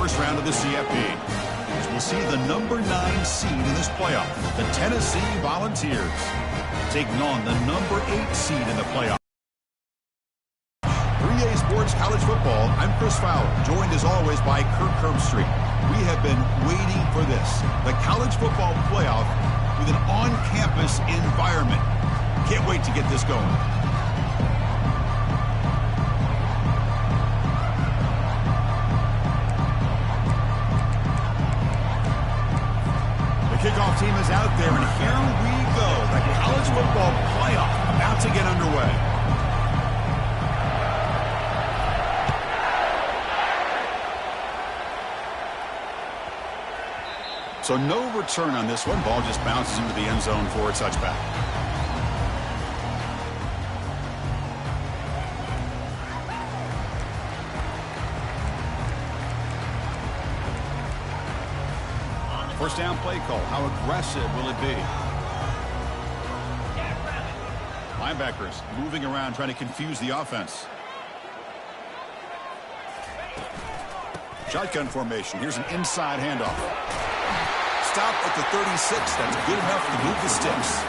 first round of the CFP. As we'll see the number 9 seed in this playoff, the Tennessee Volunteers, taking on the number 8 seed in the playoff. 3A Sports College Football, I'm Chris Fowler, joined as always by Kirk Herbstreit. We have been waiting for this, the college football playoff with an on-campus environment. Can't wait to get this going. The kickoff team is out there, and here we go. The college football playoff about to get underway. So no return on this one. Ball just bounces into the end zone for a touchback. First down play call. How aggressive will it be? Linebackers moving around trying to confuse the offense. Shotgun formation. Here's an inside handoff. Stop at the 36. That's good enough to move the sticks.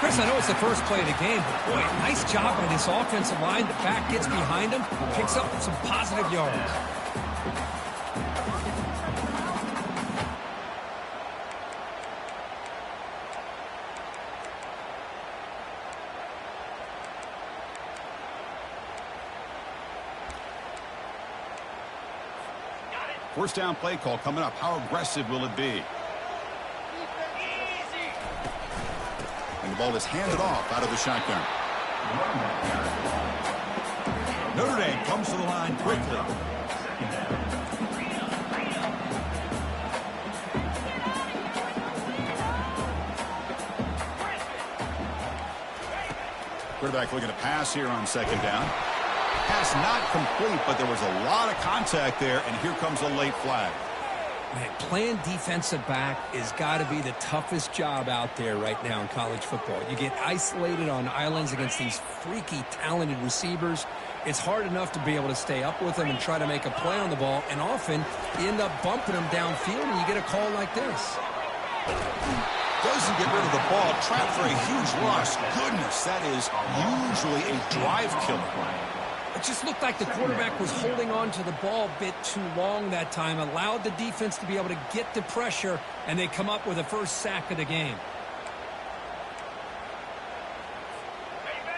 Chris, I know it's the first play of the game, but boy, nice job by this offensive line. The back gets behind him, picks up some positive yards. First down play call coming up. How aggressive will it be? And the ball is handed off out of the shotgun. Notre Dame comes to the line quickly. Quarterback looking to pass here on second down. Pass not complete, but there was a lot of contact there, and here comes a late flag. Man, playing defensive back has got to be the toughest job out there right now in college football. You get isolated on islands against these freaky, talented receivers. It's hard enough to be able to stay up with them and try to make a play on the ball, and often you end up bumping them downfield, and you get a call like this. Doesn't get rid of the ball, trapped for a huge loss. Goodness, that is usually a drive killer. It just looked like the quarterback was holding on to the ball a bit too long that time, allowed the defense to be able to get the pressure, and they come up with the first sack of the game.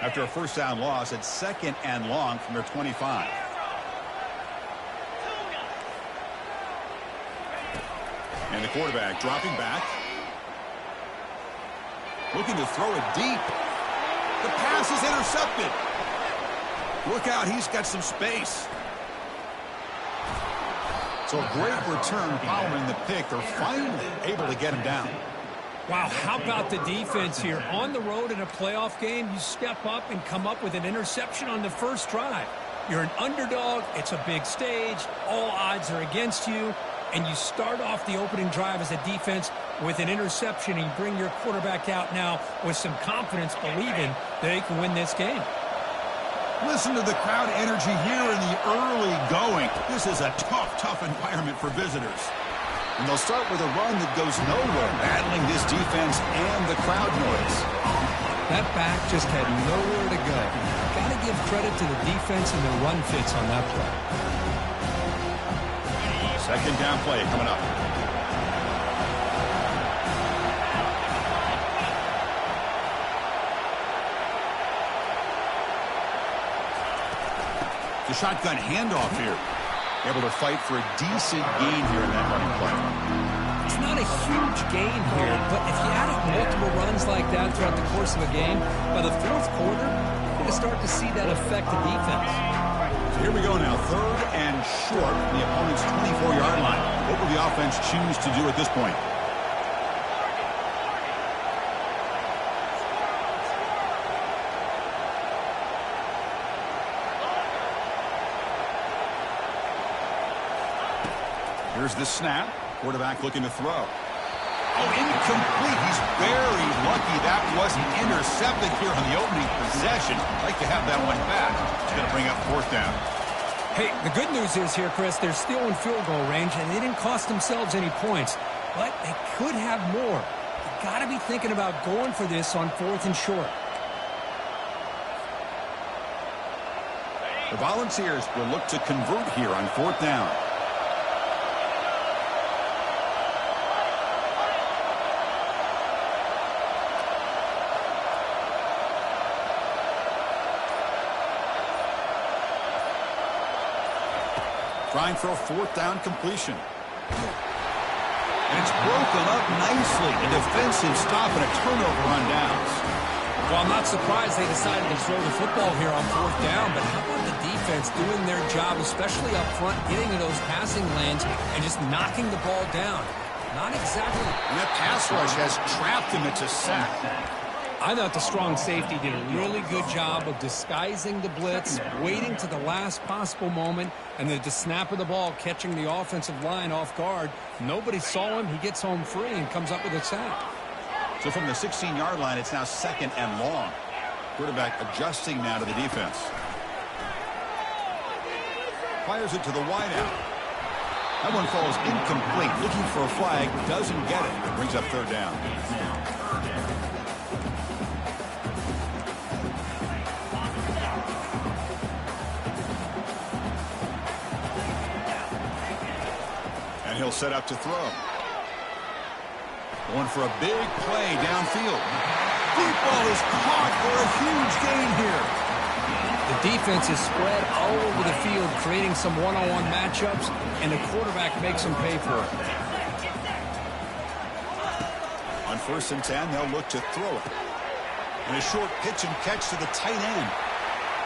After a first down loss, it's second and long from their 25. And the quarterback dropping back. Looking to throw it deep. The pass is intercepted. Look out, he's got some space. So a great return following the pick. They're finally able to get him down. Wow, how about the defense here? On the road in a playoff game, you step up and come up with an interception on the first drive. You're an underdog. It's a big stage. All odds are against you. And you start off the opening drive as a defense with an interception, and you bring your quarterback out now with some confidence, believing they can win this game. Listen to the crowd energy here in the early going. This is a tough environment for visitors. And they'll start with a run that goes nowhere, battling this defense and the crowd noise. That back just had nowhere to go. Got to give credit to the defense and the run fits on that play. Second down play coming up. The shotgun handoff here. Able to fight for a decent gain here in that running play. It's not a huge gain here, but if you add up multiple runs like that throughout the course of a game, by the fourth quarter, you're going to start to see that affect the defense. So here we go now, third and short from the opponent's 24-yard line. What will the offense choose to do at this point? Here's the snap. Quarterback looking to throw. Oh, incomplete. He's very lucky that wasn't intercepted here on the opening possession. Like to have that one back. He's going to bring up fourth down. Hey, the good news is here, Chris, they're still in field goal range, and they didn't cost themselves any points. But they could have more. You got to be thinking about going for this on 4th and short. The Volunteers will look to convert here on 4th down. Trying for a 4th down completion. And it's broken up nicely. A defensive stop and a turnover on downs. Well, I'm not surprised they decided to throw the football here on 4th down, but how about the defense doing their job, especially up front, getting to those passing lanes and just knocking the ball down? Not exactly. And that pass rush has trapped him. It's a sack. I thought the strong safety did a really good job of disguising the blitz, waiting to the last possible moment, and then the snap of the ball, catching the offensive line off guard. Nobody saw him. He gets home free and comes up with a sack. So from the 16-yard line, it's now 2nd and long. Quarterback adjusting now to the defense. Fires it to the wideout. That one falls incomplete. Looking for a flag. Doesn't get it. It brings up 3rd down. He'll set up to throw. Going for a big play downfield. Deep ball is caught for a huge gain here. The defense is spread all over the field, creating some one-on-one matchups, and the quarterback makes them pay for it. On 1st and 10, they'll look to throw it. And a short pitch and catch to the tight end.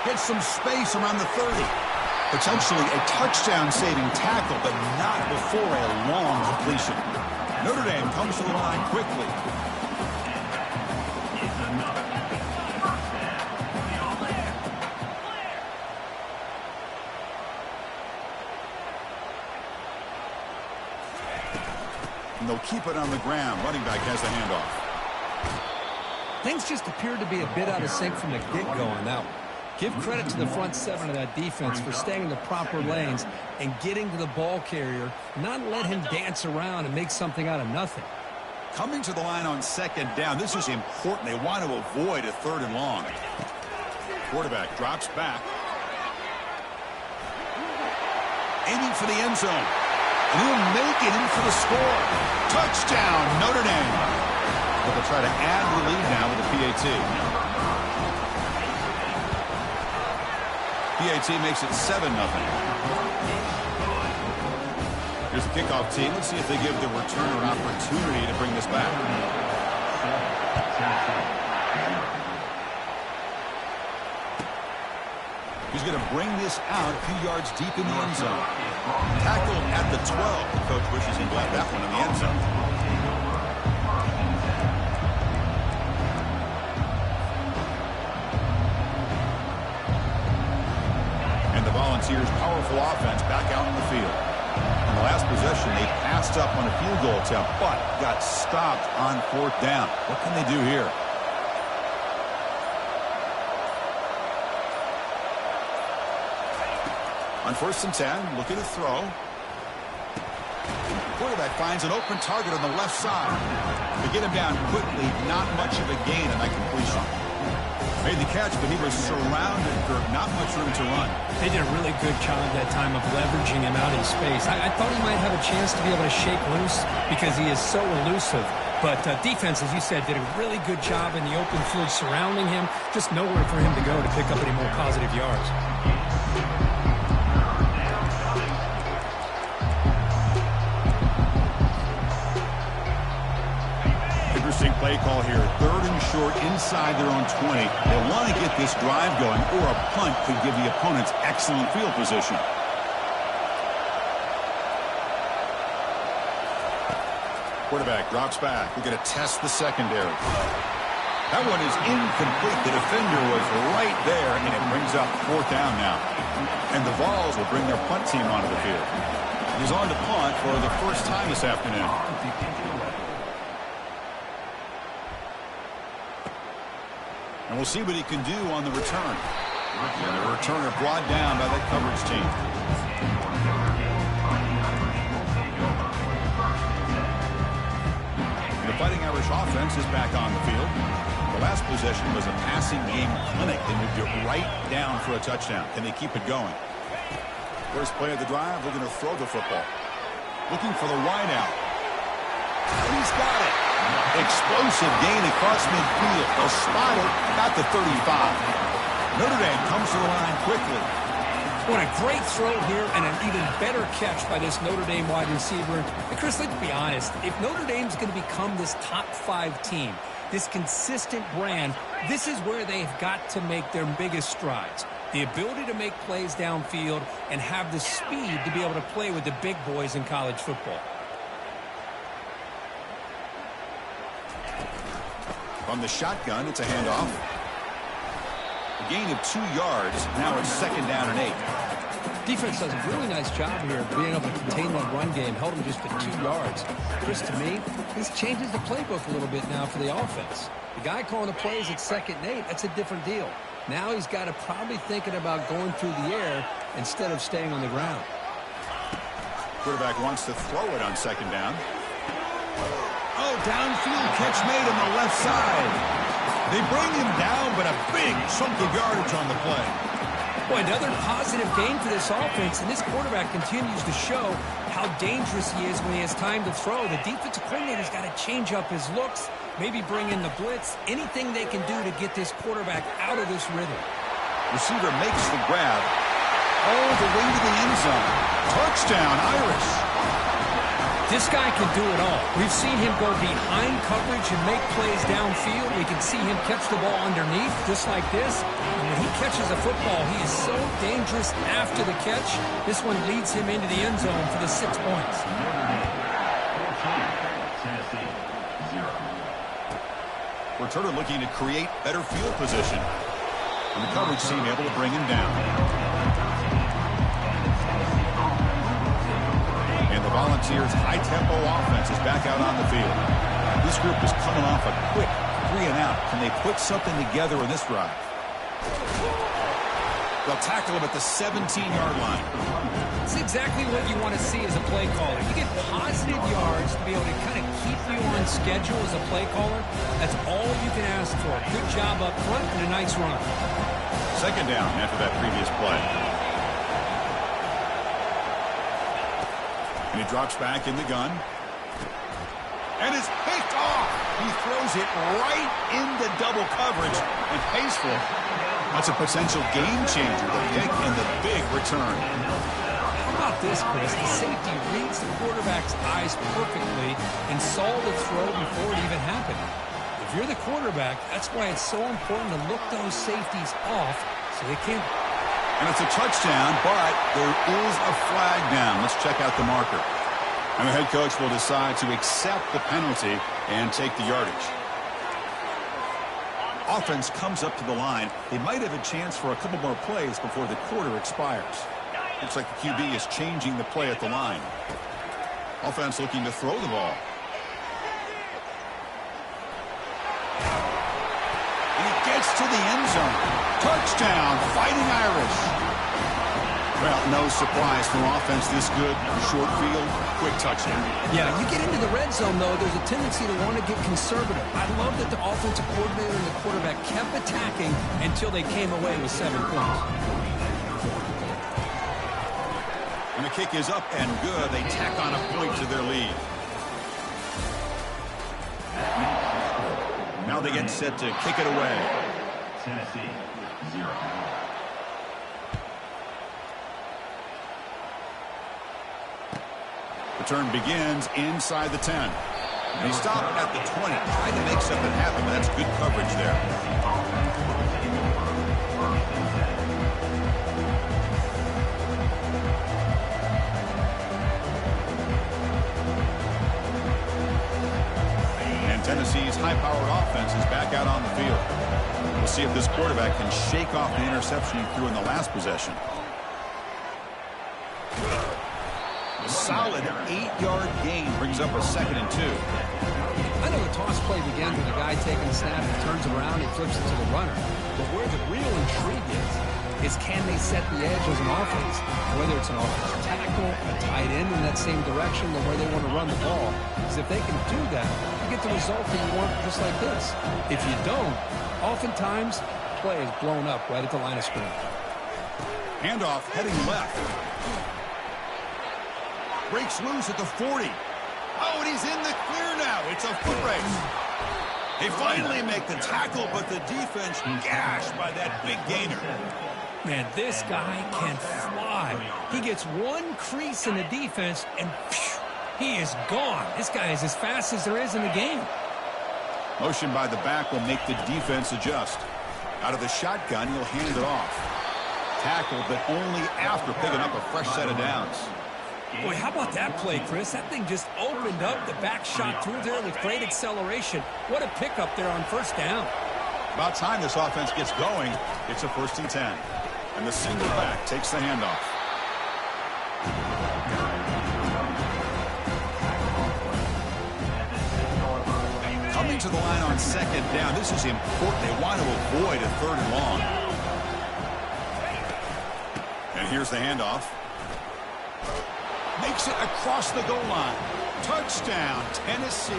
Gets some space around the 30. Potentially a touchdown-saving tackle, but not before a long completion. Notre Dame comes to the line quickly. And they'll keep it on the ground. Running back has the handoff. Things just appeared to be a bit out of sync from the get-go on that one. Give credit to the front 7 of that defense for staying in the proper lanes and getting to the ball carrier, not let him dance around and make something out of nothing. Coming to the line on 2nd down, this is important. They want to avoid a 3rd and long. Quarterback drops back. Aiming for the end zone. And he'll make it in for the score. Touchdown, Notre Dame. But they'll try to add the lead now with the PAT. PAT makes it 7-0. Here's the kickoff team. Let's see if they give the returner an opportunity to bring this back. He's going to bring this out a few yards deep in the end zone. Tackled at the 12. The coach wishes he'd left that one in the end zone. Volunteers' powerful offense back out in the field. In the last possession, they passed up on a field goal attempt, but got stopped on 4th down. What can they do here? On 1st and 10, looking to throw. Quarterback finds an open target on the left side. They get him down quickly, not much of a gain on that completion. Made the catch, but he was surrounded for not much room to run. They did a really good job that time of leveraging him out in space. I thought he might have a chance to be able to shake loose because he is so elusive. But defense, as you said, did a really good job in the open field surrounding him. Just nowhere for him to go to pick up any more positive yards. Interesting play call here. 3rd and short inside their own 20. They want to get this drive going, or a punt could give the opponents excellent field position. Quarterback drops back. We're going to test the secondary. That one is incomplete. The defender was right there, and it brings up 4th down now. And the Vols will bring their punt team onto the field. He's on to punt for the first time this afternoon. And we'll see what he can do on the return. And the returner brought down by that coverage team. The Fighting Irish offense is back on the field. The last possession was a passing game clinic. They moved it right down for a touchdown. Can they keep it going? First play of the drive, they're going to throw the football. Looking for the wide out. He's got it. Explosive gain across midfield. They'll spot it at the 35. Notre Dame comes to the line quickly. What a great throw here and an even better catch by this Notre Dame wide receiver. And Chris, let's be honest. If Notre Dame's going to become this top 5 team, this consistent brand, this is where they've got to make their biggest strides. The ability to make plays downfield and have the speed to be able to play with the big boys in college football. From the shotgun, it's a handoff. A gain of 2 yards. Now it's 2nd down and 8. Defense does a really nice job here of being able to contain that run game. Held them just to 2 yards. Chris, to me, this changes the playbook a little bit now for the offense. The guy calling the plays at 2nd and 8, that's a different deal. Now he's got to probably thinking about going through the air instead of staying on the ground. Quarterback wants to throw it on 2nd down. Oh, downfield catch made on the left side. They bring him down, but a big chunk of yardage on the play. Boy, another positive gain for this offense, and this quarterback continues to show how dangerous he is when he has time to throw. The defensive coordinator's got to change up his looks, maybe bring in the blitz, anything they can do to get this quarterback out of this rhythm. Receiver makes the grab all the way to the end zone. Touchdown, Irish. This guy can do it all. We've seen him go behind coverage and make plays downfield. We can see him catch the ball underneath, just like this. And when he catches a football, he is so dangerous after the catch. This one leads him into the end zone for the 6 points. Returner looking to create better field position. And the coverage team able to bring him down. And the Volunteers' high-tempo offense is back out on the field. This group is coming off a quick 3-and-out. Can they put something together in this drive? They'll tackle him at the 17-yard line. It's exactly what you want to see as a play caller. You get positive yards to be able to kind of keep you on schedule as a play caller. That's all you can ask for. Good job up front and a nice run. 2nd down after that previous play. And he drops back in the gun. And it's picked off. He throws it right into double coverage and pays for it. That's a potential game changer, the pick and the big return. How about this, Chris? The safety reads the quarterback's eyes perfectly and saw the throw before it even happened. If you're the quarterback, that's why it's so important to look those safeties off so they can't. And it's a touchdown, but there is a flag down. Let's check out the marker. And the head coach will decide to accept the penalty and take the yardage. Offense comes up to the line. They might have a chance for a couple more plays before the quarter expires. Looks like the QB is changing the play at the line. Offense looking to throw the ball. Gets to the end zone. Touchdown, Fighting Irish. Well, no surprise from offense this good. Short field, quick touchdown. Yeah, you get into the red zone, though, there's a tendency to want to get conservative. I love that the offensive coordinator and the quarterback kept attacking until they came away with 7 points. And the kick is up and good. They tack on a point to their lead. Now they get set to kick it away. Tennessee, 0. Return begins inside the 10. And he stopped at the 20. Trying to make something happen, but that's good coverage there. Tennessee's high-powered offense is back out on the field. We'll see if this quarterback can shake off the interception he threw in the last possession. A solid 8-yard gain brings up a 2nd and 2. I know the toss play begins with a guy taking a snap and turns it around and flips it to the runner. But where the real intrigue is, is can they set the edge as an offense? Whether it's an offensive tackle, a tight end in that same direction, or where they want to run the ball. Because if they can do that, you get the result that you want just like this. If you don't, oftentimes, play is blown up right at the line of scrimmage. Handoff heading left. Breaks loose at the 40. Oh, and he's in the clear now. It's a foot race. They finally make the tackle, but the defense gashed by that big gainer. Man, this guy can fly. He gets one crease in the defense, and phew, he is gone. This guy is as fast as there is in the game. Motion by the back will make the defense adjust. Out of the shotgun, he'll hand it off. Tackled, but only after picking up a fresh set of downs. Boy, how about that play, Chris? That thing just opened up. The back shot through there with great acceleration. What a pickup there on first down. About time this offense gets going. It's a 1st and 10. And the single back takes the handoff. Coming to the line on 2nd down. This is important. They want to avoid a 3rd and long. And here's the handoff. Makes it across the goal line. Touchdown, Tennessee.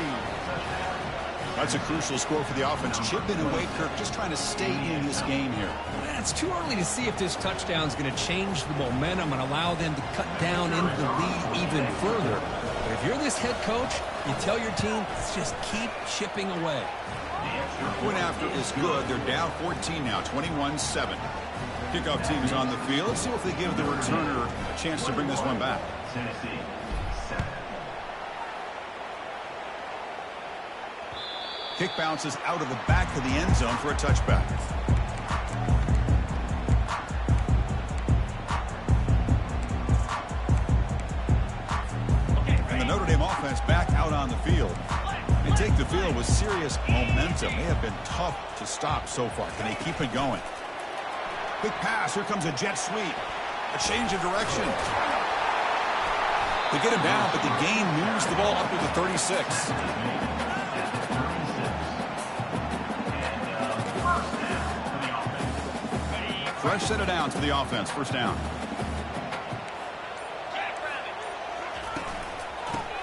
That's a crucial score for the offense. Chipping away, Kirk, just trying to stay in this game here. It's too early to see if this touchdown is going to change the momentum and allow them to cut down into the lead even further. But if you're this head coach, you tell your team, let's just keep chipping away. Point after is good. They're down 14 now, 21-7. Kickoff team is on the field. Let's see if they give the returner a chance to bring this one back. Kick bounces out of the back of the end zone for a touchback. And the Notre Dame offense back out on the field. They take the field with serious momentum. They have been tough to stop so far. Can they keep it going? Quick pass. Here comes a jet sweep. A change of direction. They get him down, but the gain moves the ball up to the 36. Fresh set of downs for the offense. 1st down.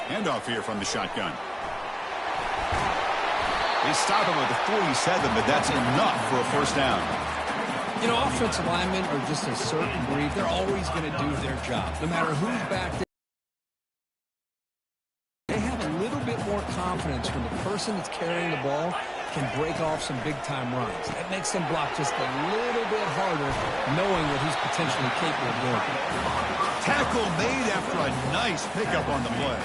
Handoff here from the shotgun. They stop him with the 47, but that's enough for a 1st down. You know, offensive linemen are just a certain breed. They're always going to do their job, no matter who's back there. They have a little bit more confidence when the person that's carrying the ball can break off some big-time runs. That makes them block just a little bit harder, knowing what he's potentially capable of doing. Tackle made after a nice pickup on the play.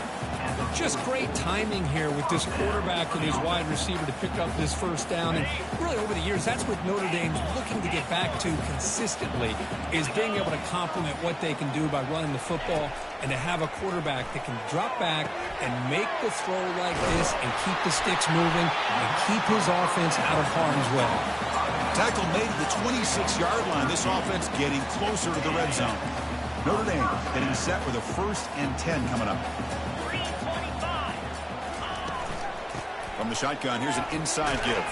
Just great timing here with this quarterback and his wide receiver to pick up this 1st down. And really over the years, that's what Notre Dame's looking to get back to consistently, is being able to complement what they can do by running the football and to have a quarterback that can drop back and make the throw like this and keep the sticks moving and keep his offense out of harm's way. Tackle made at the 26-yard line. This offense getting closer to the red zone. Notre Dame getting set with a 1st and 10 coming up. From the shotgun, here's an inside give.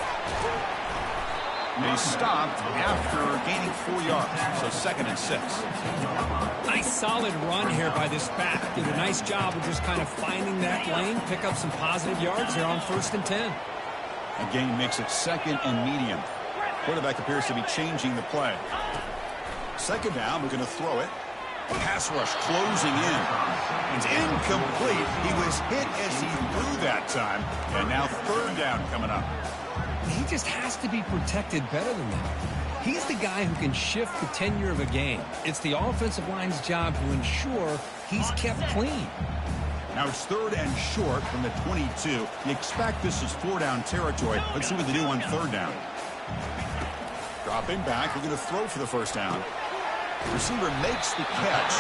They stopped after gaining 4 yards, so 2nd and 6. Nice solid run here by this back. Did a nice job of just kind of finding that lane, pick up some positive yards here on 1st and 10. A gain makes it 2nd and medium. Quarterback appears to be changing the play. 2nd down, we're going to throw it. Pass rush closing in. It's incomplete. He was hit as he threw that time. And now 3rd down coming up. He just has to be protected better than that. He's the guy who can shift the tenure of a game. It's the offensive line's job to ensure he's kept clean. Now it's 3rd and short from the 22. You expect this is 4-down territory. Let's see what they do on 3rd down. Dropping back. We're going to throw for the 1st down. Receiver makes the catch,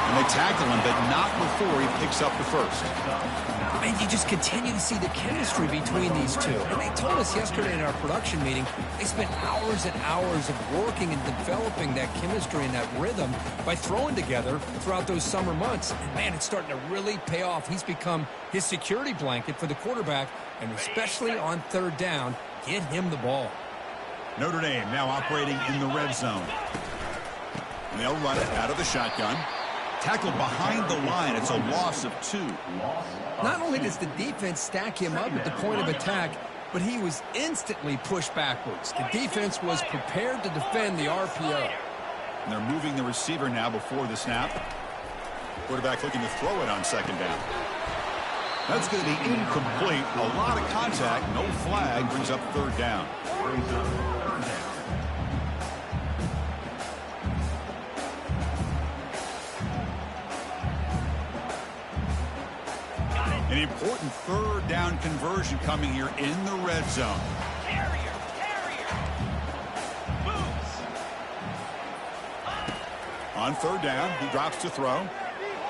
and they tackle him, but not before he picks up the 1st. And you just continue to see the chemistry between these two. And they told us yesterday in our production meeting, they spent hours and hours of working and developing that chemistry and that rhythm by throwing together throughout those summer months. And, man, it's starting to really pay off. He's become his security blanket for the quarterback, and especially on 3rd down, get him the ball. Notre Dame now operating in the red zone. they'll run it out of the shotgun. Tackled behind the line. It's a loss of 2. Not only does the defense stack him up at the point of attack, but he was instantly pushed backwards. The defense was prepared to defend the RPO. And they're moving the receiver now before the snap. Quarterback looking to throw it on 2nd down. That's going to be incomplete. A lot of contact. No flag. Brings up 3rd down. An important 3rd down conversion coming here in the red zone. Carrier. Moves. On 3rd down, he drops to throw.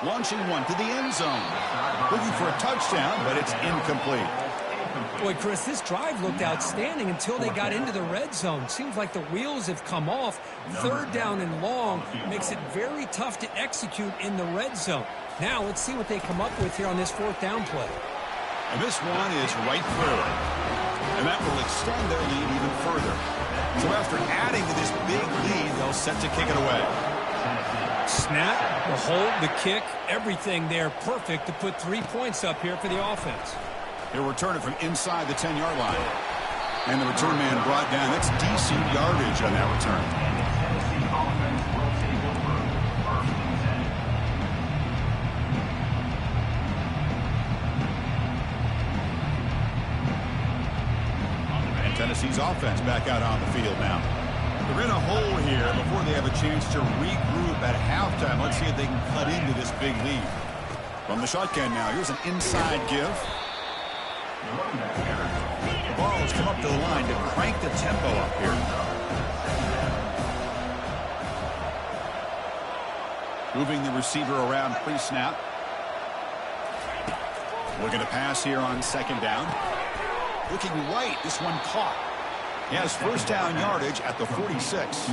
Launching one to the end zone. Looking for a touchdown, but it's incomplete. Boy, Chris, this drive looked outstanding until they got into the red zone. Seems like the wheels have come off. 3rd down and long makes it very tough to execute in the red zone. Now let's see what they come up with here on this 4th down play. And this one is right through. And that will extend their lead even further. So after adding to this big lead, they'll set to kick it away. Snap, the hold, the kick, everything there perfect to put 3 points up here for the offense. He'll return it from inside the 10-yard line. And the return man brought down. That's decent yardage on that return. Tennessee's offense back out on the field now. They're in a hole here before they have a chance to regroup at halftime. Let's see if they can cut into this big lead. From the shotgun now, here's an inside give. The ball has come up to the line to crank the tempo up here. Moving the receiver around pre-snap. Looking to pass here on 2nd down. Looking right, this one caught. He has 1st down yardage at the 46.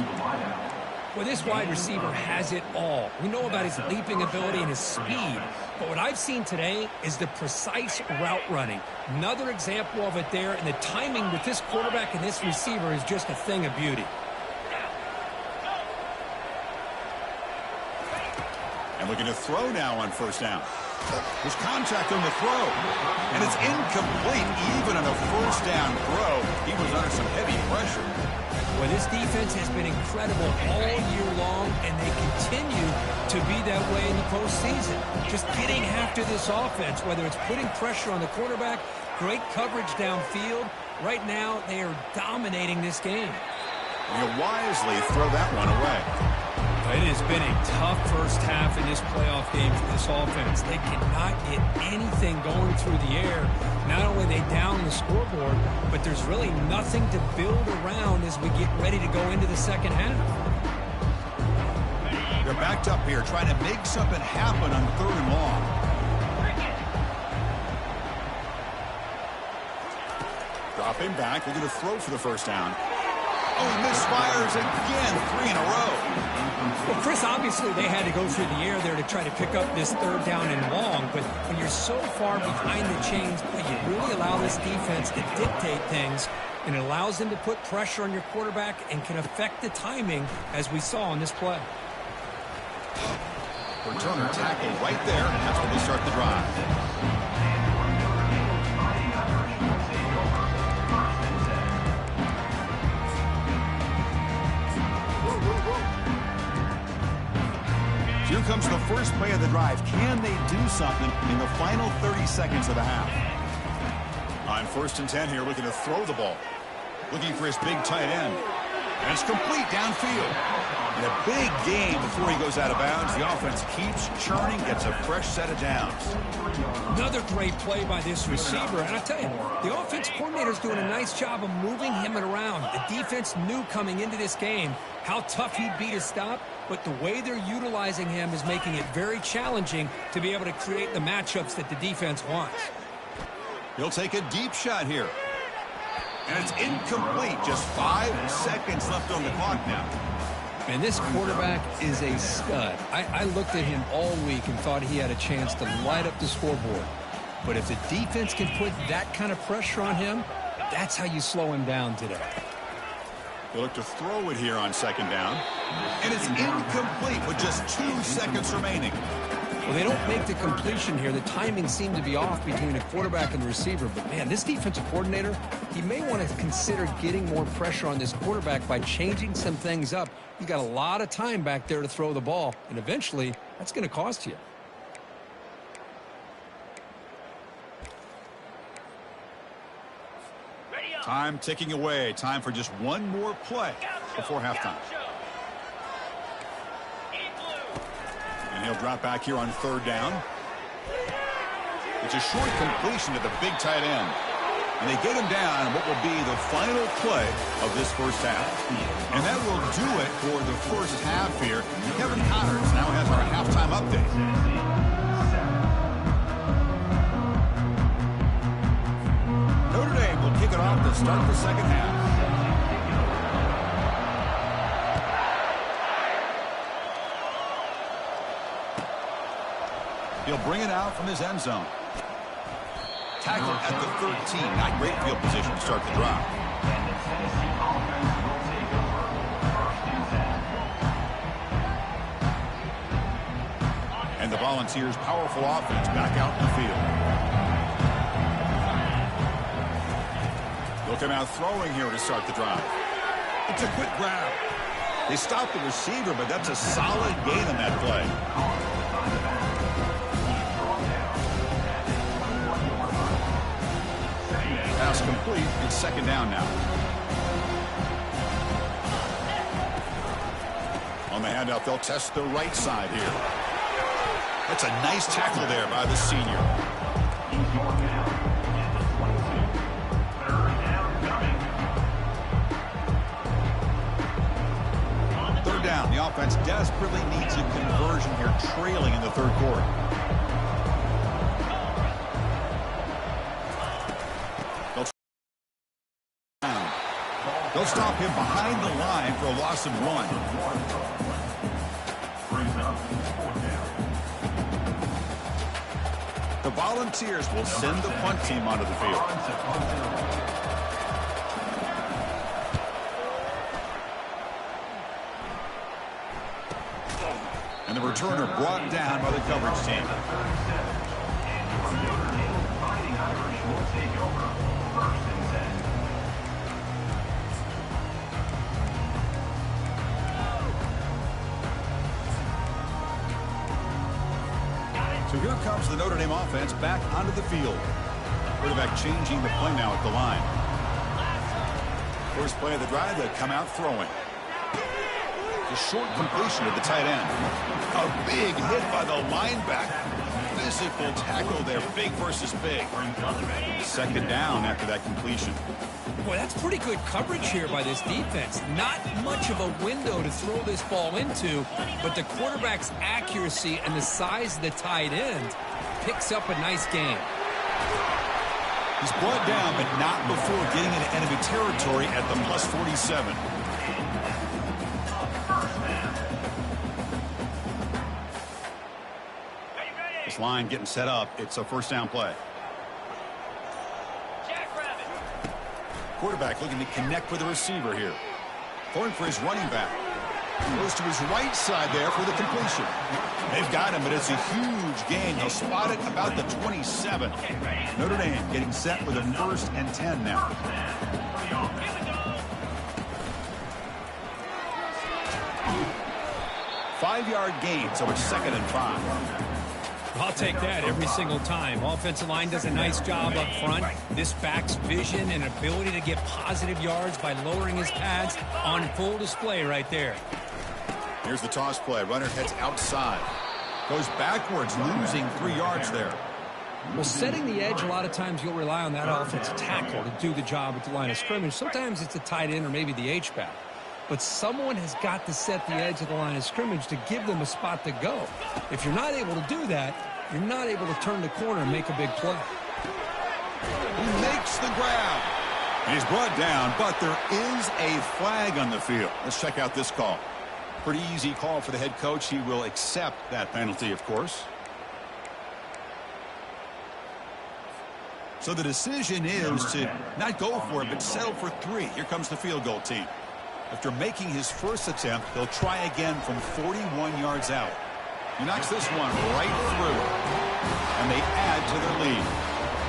Well, this wide receiver has it all. We know about his leaping ability and his speed, but what I've seen today is the precise route running. Another example of it there, and the timing with this quarterback and this receiver is just a thing of beauty. And looking to throw now on 1st down. There's contact on the throw, and it's incomplete. Even on a 1st down throw, he was under some heavy pressure. Well, this defense has been incredible all year long, and they continue to be that way in the postseason. Just getting after this offense, whether it's putting pressure on the quarterback, great coverage downfield. Right now, they are dominating this game. He'll wisely throw that one away. It has been a tough 1st half in this playoff game for this offense. They cannot get anything going through the air. Not only are they down the scoreboard, but there's really nothing to build around as we get ready to go into the 2nd half. They're backed up here trying to make something happen on 3rd and long. Dropping back, looking to throw for the 1st down. Oh, he misfires again, 3 in a row. Well, Chris, obviously they had to go through the air there to try to pick up this 3rd down and long, but when you're so far behind the chains, you really allow this defense to dictate things, and it allows them to put pressure on your quarterback and can affect the timing, as we saw on this play. Returner tackle right there, and that's when they start the drive. Here comes the first play of the drive. Can they do something in the final 30 seconds of the half? On 1st and 10 here, looking to throw the ball. Looking for his big tight end. And it's complete downfield. In a big game before he goes out of bounds, the offense keeps churning, gets a fresh set of downs. Another great play by this receiver. And I tell you, the offense coordinator's doing a nice job of moving him around. The defense knew coming into this game how tough he'd be to stop, but the way they're utilizing him is making it very challenging to be able to create the matchups that the defense wants. He'll take a deep shot here. And it's incomplete. Just 5 seconds left on the clock now. And this quarterback is a stud. I looked at him all week and thought he had a chance to light up the scoreboard. But if the defense can put that kind of pressure on him, that's how you slow him down today. They look to throw it here on second down. And it's incomplete with just 2 seconds remaining. Well, they don't make the completion here. The timing seemed to be off between the quarterback and the receiver. But, man, this defensive coordinator, he may want to consider getting more pressure on this quarterback by changing some things up. He's got a lot of time back there to throw the ball, and eventually that's going to cost you. Time ticking away. Time for just one more play before halftime. And he'll drop back here on third down. It's a short completion to the big tight end. And they get him down on what will be the final play of this first half. And that will do it for the first half here. Kevin Connors now has our halftime update. Notre Dame will kick it off to start the second half. He'll bring it out from his end zone. Tackle at the 13. Not great field position to start the drive. And the Volunteers' powerful offense back out in the field. They'll come out throwing here to start the drive. It's a quick grab. They stop the receiver, but that's a solid gain on that play. Pass complete. It's second down now. On the handout, they'll test the right side here. That's a nice tackle there by the senior. Third down. The offense desperately needs a conversion here, trailing in the third quarter. They'll stop him behind the line for a loss of 1. The Volunteers will send the punt team onto the field. And the returner brought down by the coverage team. So here comes the Notre Dame offense back onto the field. Quarterback changing the play now at the line. First play of the drive, they come out throwing. A short completion to the tight end. A big hit by the linebacker. Physical tackle there, big versus big. Second down after that completion. Boy, that's pretty good coverage here by this defense. Not much of a window to throw this ball into, but the quarterback's accuracy and the size of the tight end picks up a nice gain. He's brought down, but not before getting into enemy territory at the plus 47. This line getting set up. It's a first down play. Quarterback looking to connect with the receiver here. Throwing for his running back. Goes to his right side there for the completion. They've got him, but it's a huge gain. They'll spot it about the 27. Notre Dame getting set with a 1st and 10 now. Five-yard gain, so it's 2nd and 5. I'll take that every single time. Offensive line does a nice job up front. This back's vision and ability to get positive yards by lowering his pads on full display right there. Here's the toss play. Runner heads outside. Goes backwards, losing 3 yards there. Well, setting the edge, a lot of times you'll rely on that offensive tackle to do the job at the line of scrimmage. Sometimes it's a tight end or maybe the H-back. But someone has got to set the edge of the line of scrimmage to give them a spot to go. If you're not able to do that, you're not able to turn the corner and make a big play. He makes the grab. And he's brought down, but there is a flag on the field. Let's check out this call. Pretty easy call for the head coach. He will accept that penalty, of course. So the decision is to not go for it, but settle for 3. Here comes the field goal team. After making his first attempt, he'll try again from 41 yards out. He knocks this one right through, and they add to their lead.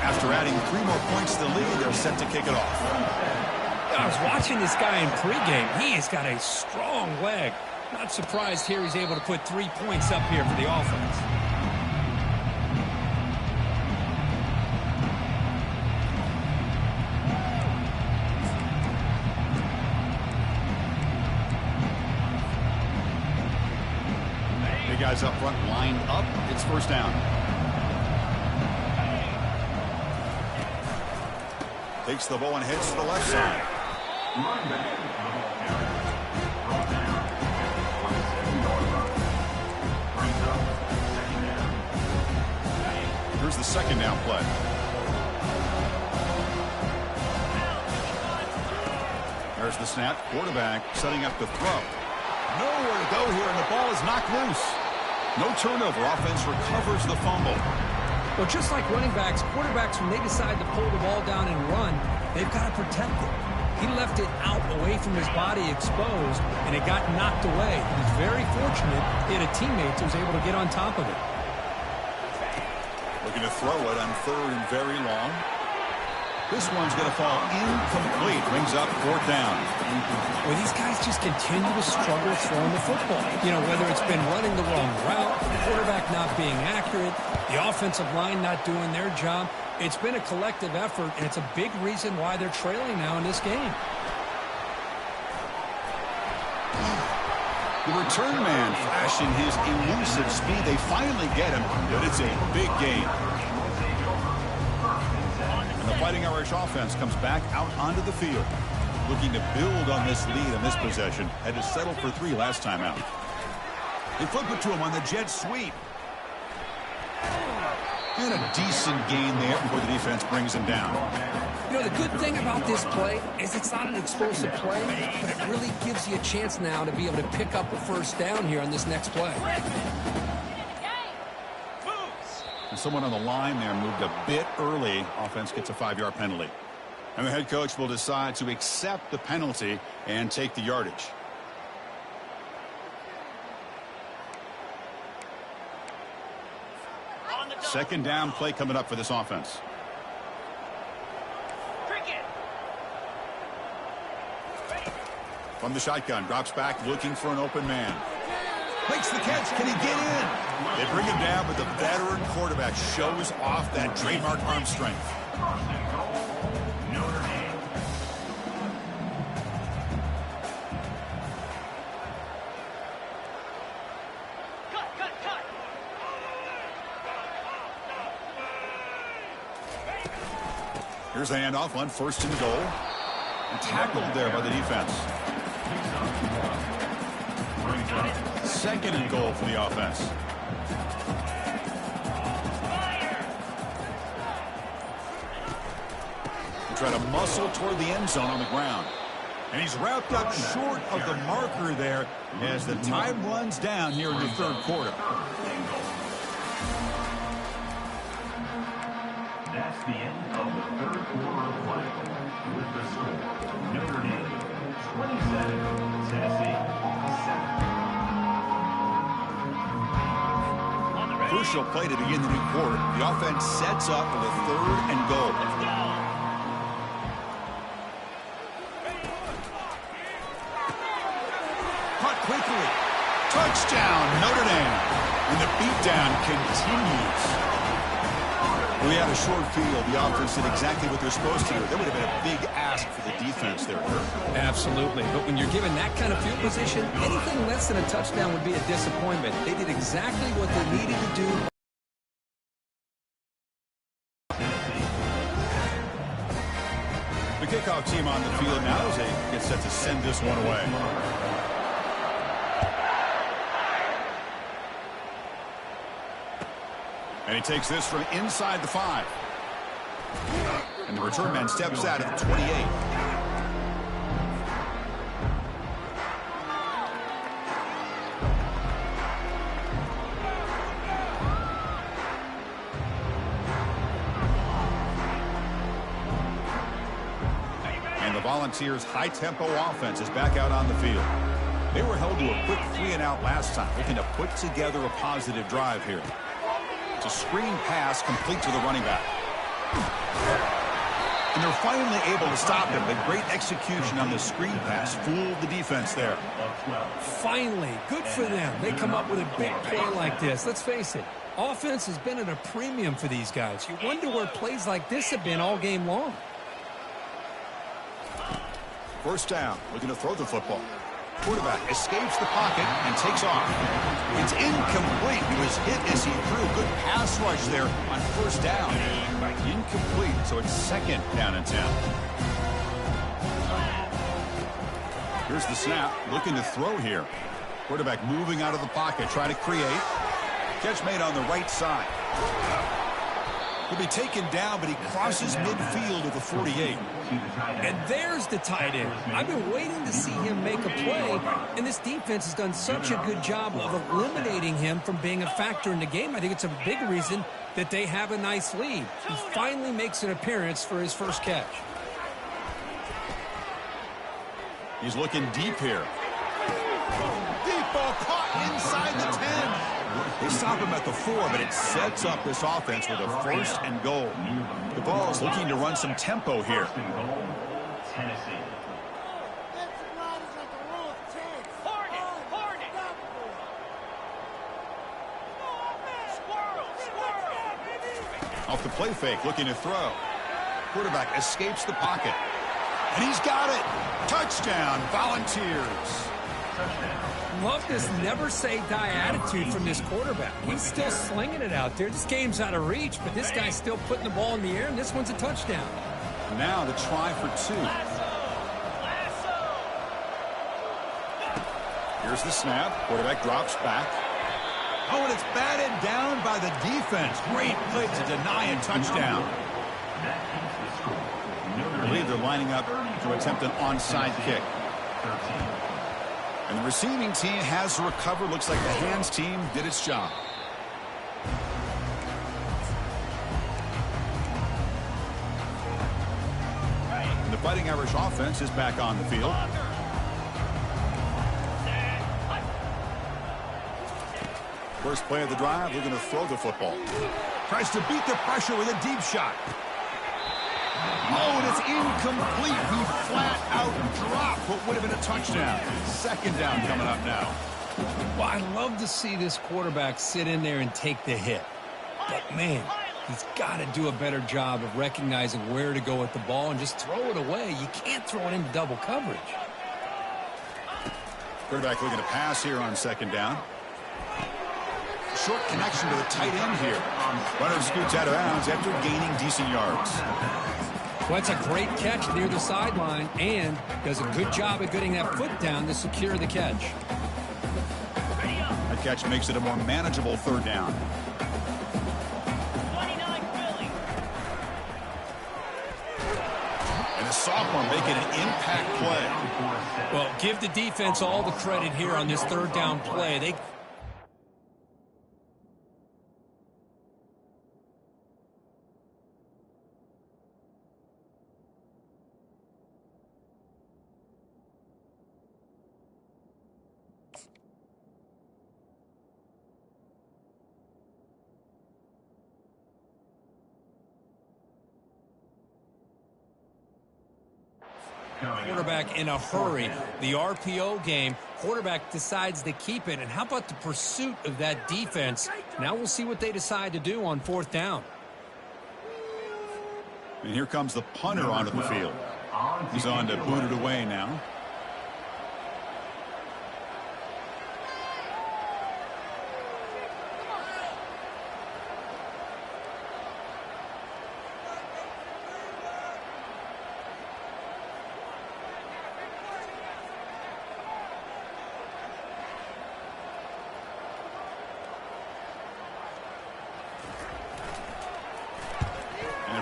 After adding 3 more points to the lead, they're set to kick it off. I was watching this guy in pregame. He has got a strong leg. Not surprised here he's able to put 3 points up here for the offense. Guys up front lined up. It's first down. Takes the ball and heads to the left side. Here's the second down play. There's the snap. Quarterback setting up the throw. Nowhere to go here, and the ball is knocked loose. No turnover. Offense recovers the fumble. Well, just like running backs, quarterbacks, when they decide to pull the ball down and run, they've got to protect it. He left it out away from his body exposed, and it got knocked away. He was very fortunate he had a teammate who was able to get on top of it. Looking to throw it on 3rd and very long. This one's going to fall incomplete. Brings up 4th down. Well, these guys just continue to struggle throwing the football. You know, whether it's been running the wrong route, the quarterback not being accurate, the offensive line not doing their job. It's been a collective effort, and it's a big reason why they're trailing now in this game. The return man flashing his elusive speed. They finally get him, but it's a big gain. The Fighting Irish offense comes back out onto the field, looking to build on this lead in this possession. Had to settle for 3 last time out. They flip it to him on the jet sweep. And a decent gain there before the defense brings him down. You know, the good thing about this play is it's not an explosive play, but it really gives you a chance now to be able to pick up a first down here on this next play. And someone on the line there moved a bit early. Offense gets a 5-yard penalty. And the head coach will decide to accept the penalty and take the yardage. Second down play coming up for this offense. From the shotgun, drops back looking for an open man. Makes the catch. Can he get in? They bring him down, but the veteran quarterback shows off that trademark arm strength. Here's the handoff on 1st and goal. And tackled there by the defense. 2nd and goal for the offense. They try to muscle toward the end zone on the ground. And he's wrapped up short of the marker there as the time runs down here in the 3rd quarter. That's the end of the 3rd quarter of play. With the score, Notre Dame 27, Tennessee 7. Crucial play to begin the new quarter. The offense sets up with a 3rd and goal. Caught quickly. Touchdown, Notre Dame. And the beatdown continues. We had a short field. The offense did exactly what they're supposed to do. That would have been a big ask for the defense there, Kirk. Absolutely. But when you're given that kind of field position, anything less than a touchdown would be a disappointment. They did exactly what they needed to do. The kickoff team on the field now as they get set to send this one away. And he takes this from inside the 5. And the return man steps out at the 28. And the the Volunteers' high-tempo offense is back out on the field. They were held to a quick 3-and-out last time, looking to put together a positive drive here. It's a screen pass complete to the running back. And they're finally able to stop him. The great execution on the screen pass fooled the defense there. Finally, good for them. They come up with a big play like this. Let's face it, offense has been at a premium for these guys. You wonder where plays like this have been all game long. First down, looking to throw the football. Quarterback escapes the pocket and takes off. It's incomplete. He was hit as he threw. Good pass rush there on first down. Incomplete, so it's second down and 10. Here's the snap, looking to throw here. Quarterback moving out of the pocket, trying to create. Catch made on the right side. He'll be taken down, but he crosses midfield at the 48. And there's the tight end. I've been waiting to see him make a play, and this defense has done such a good job of eliminating him from being a factor in the game. I think it's a big reason that they have a nice lead. He finally makes an appearance for his first catch. He's looking deep here. Deep ball caught inside the 10. They stop him at the 4, but it sets up this offense with a first and goal. The Vols looking to run some tempo here. Off the play fake, looking to throw. Quarterback escapes the pocket. And he's got it. Touchdown, Volunteers. Love this never-say-die attitude from this quarterback. He's still slinging it out there. This game's out of reach, but this guy's still putting the ball in the air, and this one's a touchdown. Now the try for 2. Here's the snap. Quarterback drops back. Oh, and it's batted down by the defense. Great play to deny a touchdown. I believe they're lining up to attempt an onside kick. And the receiving team has to recover. Looks like the hands team did its job. And the Fighting Irish offense is back on the field. First play of the drive, we're going to throw the football. Tries to beat the pressure with a deep shot. Oh, and it's incomplete. He flat out dropped what would have been a touchdown. Second down coming up now. Well, I love to see this quarterback sit in there and take the hit. But, man, he's got to do a better job of recognizing where to go with the ball and just throw it away. You can't throw it into double coverage. Quarterback looking to pass here on second down. Short connection to the tight end here. Runner scoots out of bounds after gaining decent yards. Well, it's a great catch near the sideline and does a good job of getting that foot down to secure the catch. That catch makes it a more manageable third down. And the sophomore making an impact play. Well, give the defense all the credit here on this third down play. Quarterback in a hurry. The RPO game, quarterback decides to keep it. And how about the pursuit of that defense? Now we'll see what they decide to do on fourth down. And here comes the punter onto the field. He's on to boot it away now.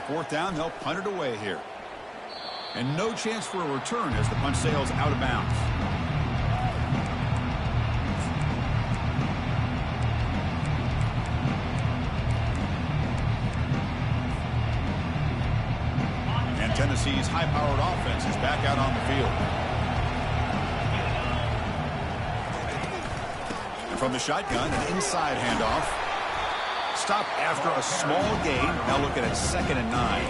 Fourth down, they'll punt it away here. And no chance for a return as the punt sails out of bounds. And Tennessee's high-powered offense is back out on the field. And from the shotgun, an inside handoff. Stop after a small gain. Now looking at 2nd and 9.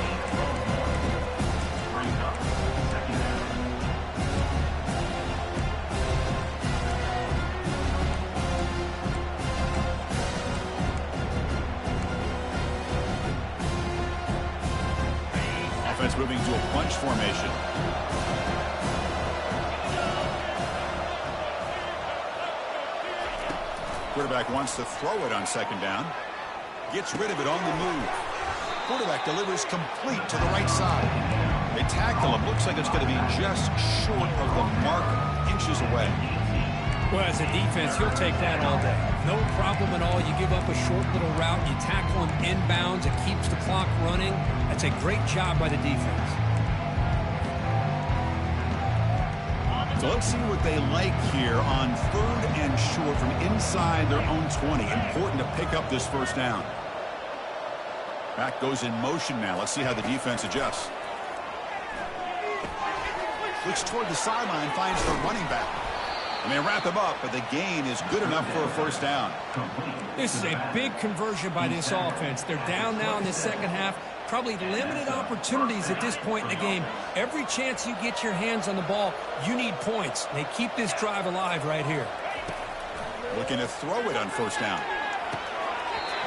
Offense moving to a bunch formation. Quarterback wants to throw it on 2nd down. Gets rid of it on the move. Quarterback delivers complete to the right side. They tackle him. Looks like it's going to be just short of the mark, inches away. Well, as a defense, you'll take that all day. No problem at all. You give up a short little route. You tackle him inbounds. It keeps the clock running. That's a great job by the defense. So let's see what they like here on 3rd and short from inside their own 20. Important to pick up this 1st down. Back goes in motion now. Let's see how the defense adjusts. Looks toward the sideline, finds the running back. And they wrap him up, but the gain is good enough for a 1st down. This is a big conversion by this offense. They're down now in the 2nd half. Probably limited opportunities at this point in the game. Every chance you get your hands on the ball, you need points. They keep this drive alive right here. Looking to throw it on 1st down.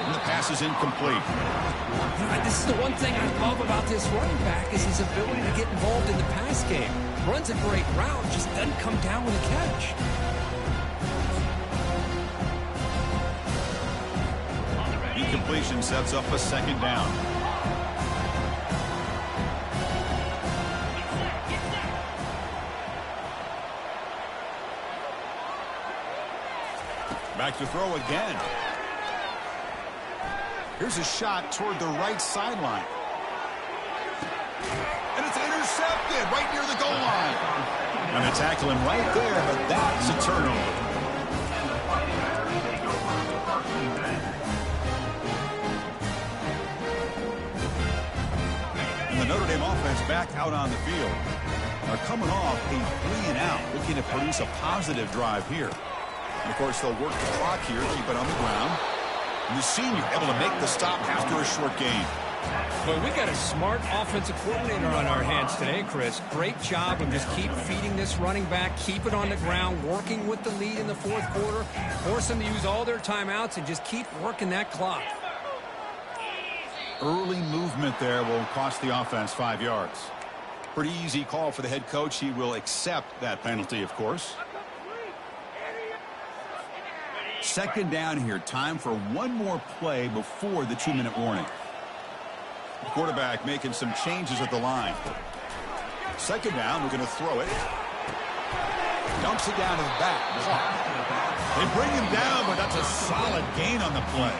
And the pass is incomplete. You know, this is the one thing I love about this running back is his ability to get involved in the pass game. Runs a great route, just doesn't come down with a catch. Incompletion sets up a 2nd down. Back to throw again. Here's a shot toward the right sideline. And it's intercepted right near the goal line. And they tackle him right there, but that's a turnover. And the Notre Dame offense back out on the field. Are coming off a 3-and-out, looking to produce a positive drive here. And, of course, they'll work the clock here, keep it on the ground. And the senior able to make the stop after a short gain. Well, we got a smart offensive coordinator on our hands today, Chris. Great job of just keep feeding this running back, keep it on the ground, working with the lead in the 4th quarter, force them to use all their timeouts, and just keep working that clock. Early movement there will cost the offense 5 yards. Pretty easy call for the head coach. He will accept that penalty, of course. 2nd down here. Time for one more play before the 2-minute warning. The quarterback making some changes at the line. 2nd down. We're going to throw it. Dumps it down to the back. They bring him down, but that's a solid gain on the play.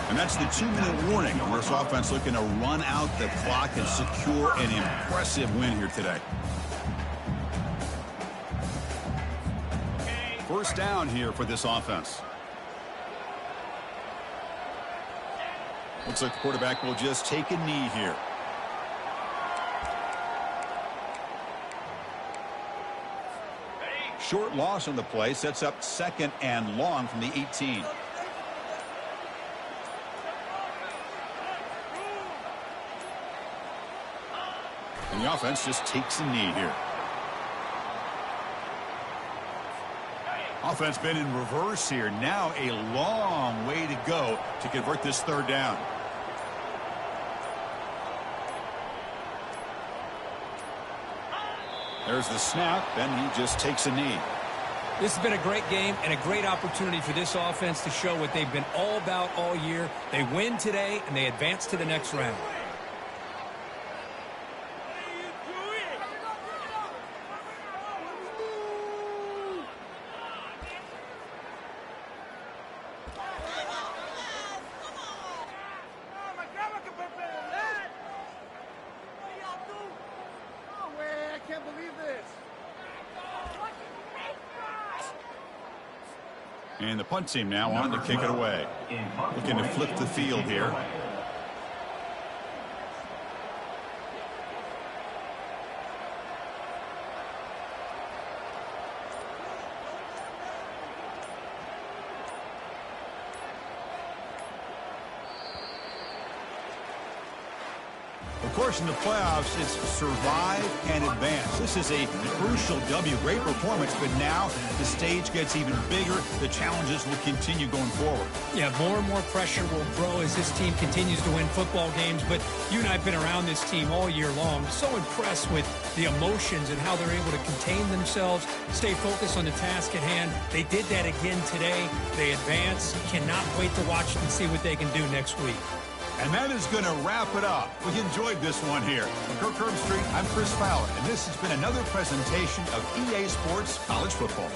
And that's the 2-minute warning. And this offense looking to run out the clock and secure an impressive win here today. 1st down here for this offense. Looks like the quarterback will just take a knee here. Short loss on the play sets up 2nd and long from the 18. And the offense just takes a knee here. Offense been in reverse here. Now a long way to go to convert this 3rd down. There's the snap, and he just takes a knee. This has been a great game and a great opportunity for this offense to show what they've been all about all year. They win today, and they advance to the next round. And the punt team now on to kick it away. Looking to flip the field here. Of course, in the playoffs, it's survive and advance. This is a crucial W. Great performance, but now the stage gets even bigger. The challenges will continue going forward. Yeah, more and more pressure will grow as this team continues to win football games. But you and I have been around this team all year long. So impressed with the emotions and how they're able to contain themselves, stay focused on the task at hand. They did that again today. They advance. Cannot wait to watch and see what they can do next week. And that is going to wrap it up. We enjoyed this one here. From Kirk Street, I'm Chris Fowler, and this has been another presentation of EA Sports College Football.